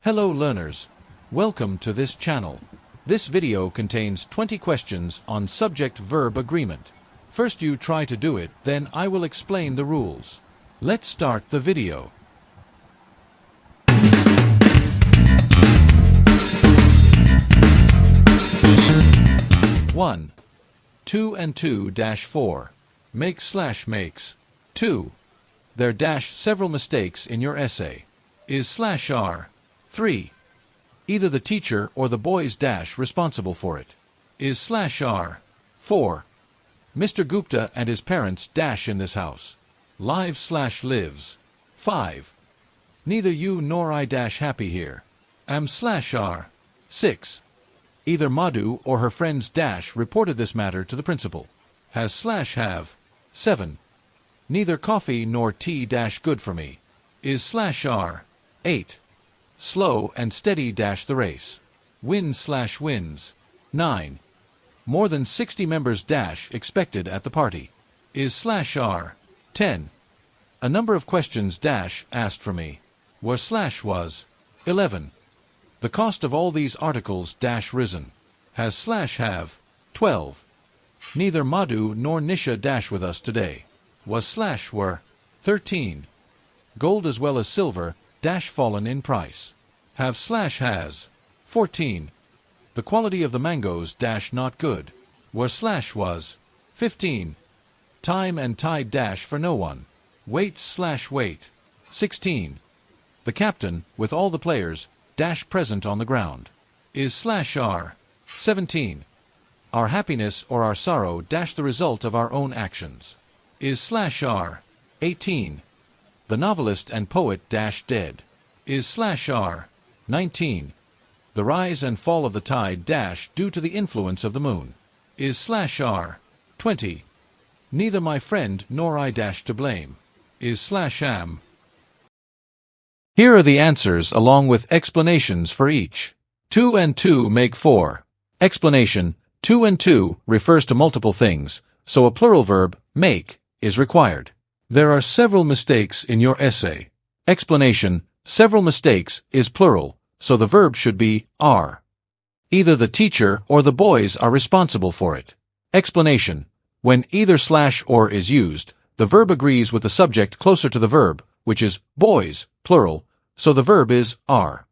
Hello learners, welcome to this channel. This video contains 20 questions on subject-verb agreement. First you try to do it, then I will explain the rules. Let's start the video. One, 2 and 2-4. Makes. 2. There several mistakes in your essay. Is/are. 3. Either the teacher or the boys responsible for it. Is/are. 4. Mr. Gupta and his parents in this house. Lives/lives. 5. Neither you nor I happy here. Am/are. 6. Either Madhu or her friends reported this matter to the principal. Has/have. 7. Neither coffee nor tea good for me. Is/are. 8. Slow and steady the race. Wins/wins. 9. More than 60 members expected at the party. Is/are. 10. A number of questions asked for me. Was/was. 11. The cost of all these articles risen. Has/have. 12. Neither Madhu nor Nisha with us today. Was/were. 13. Gold as well as silver fallen in price. Have/has. 14. The quality of the mangoes not good. Was/was. 15. Time and tide for no one. Waits/wait. 16. The captain, with all the players, present on the ground. Is/are. 17. Our happiness or our sorrow the result of our own actions. Is/are. 18. The novelist and poet dead. Is/are. 19. The rise and fall of the tide due to the influence of the moon. Is/are. 20. Neither my friend nor I to blame. Is/am. Here are the answers along with explanations for each. 2 and 2 make 4. Explanation: 2 and 2 refers to multiple things, so a plural verb, make, is required. There are several mistakes in your essay. Explanation: several mistakes is plural, so the verb should be are. Either the teacher or the boys are responsible for it. Explanation: when either/or is used, the verb agrees with the subject closer to the verb, which is boys, plural, so the verb is are.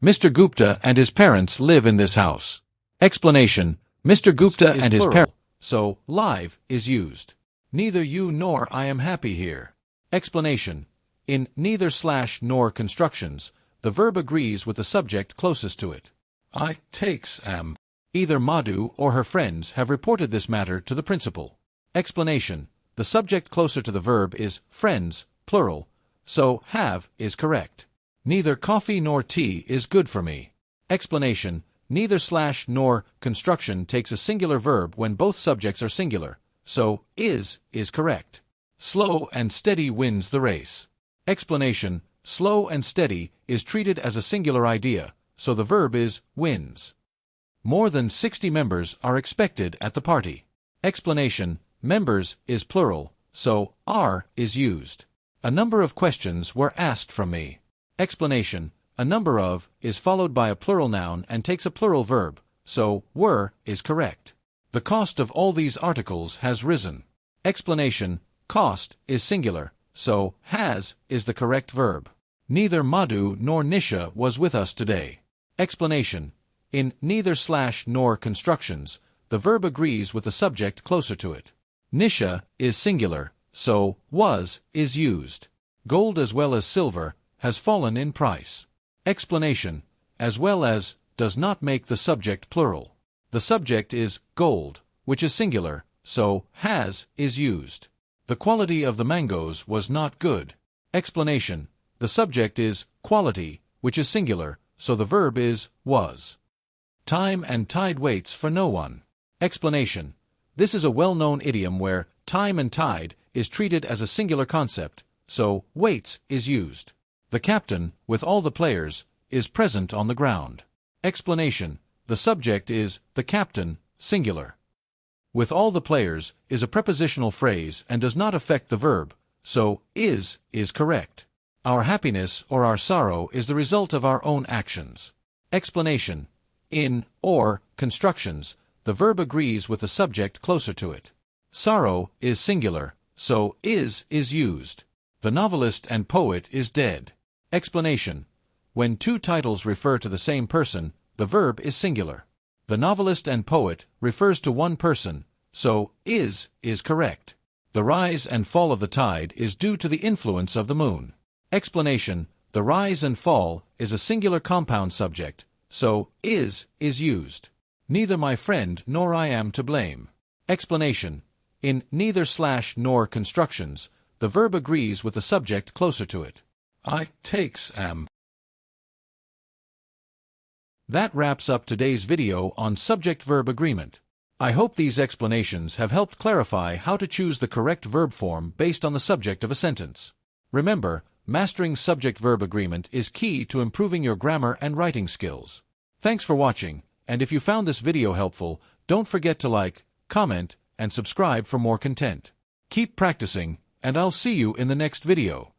Mr. Gupta and his parents live in this house. Explanation: Mr. Gupta and his parents, so live is used. Neither you nor I am happy here. Explanation: in neither/nor constructions, the verb agrees with the subject closest to it. I am. Either Madhu or her friends have reported this matter to the principal. Explanation: the subject closer to the verb is friends, plural, so have is correct. Neither coffee nor tea is good for me. Explanation: neither/nor construction takes a singular verb when both subjects are singular, so is correct. Slow and steady wins the race. Explanation: slow and steady is treated as a singular idea, so the verb is wins. More than 60 members are expected at the party. Explanation: members is plural, so are is used. A number of questions were asked from me. Explanation: a number of is followed by a plural noun and takes a plural verb, so were is correct. The cost of all these articles has risen. Explanation: cost is singular, so has is the correct verb. Neither Madhu nor Nisha was with us today. Explanation: in neither/nor constructions, the verb agrees with the subject closer to it. Nisha is singular, so was is used. Gold as well as silver has fallen in price. Explanation: as well as does not make the subject plural. The subject is gold, which is singular, so has is used. The quality of the mangoes was not good. Explanation: the subject is quality, which is singular, so the verb is was. Time and tide waits for no one. Explanation: this is a well-known idiom where time and tide is treated as a singular concept, so waits is used. The captain, with all the players, is present on the ground. Explanation: the subject is the captain, singular. With all the players is a prepositional phrase and does not affect the verb, so is correct. Our happiness or our sorrow is the result of our own actions. Explanation. In or constructions, the verb agrees with the subject closer to it. Sorrow is singular, so is used. The novelist and poet is dead. Explanation. When two titles refer to the same person, the verb is singular. The novelist and poet refers to one person, so is correct. The rise and fall of the tide is due to the influence of the moon. Explanation. The rise and fall is a singular compound subject, so is used. Neither my friend nor I am to blame. Explanation. In neither/nor constructions, the verb agrees with the subject closer to it. I takes am. That wraps up today's video on subject-verb agreement. I hope these explanations have helped clarify how to choose the correct verb form based on the subject of a sentence. Remember, mastering subject-verb agreement is key to improving your grammar and writing skills. Thanks for watching, and if you found this video helpful, don't forget to like, comment, and subscribe for more content. Keep practicing, and I'll see you in the next video.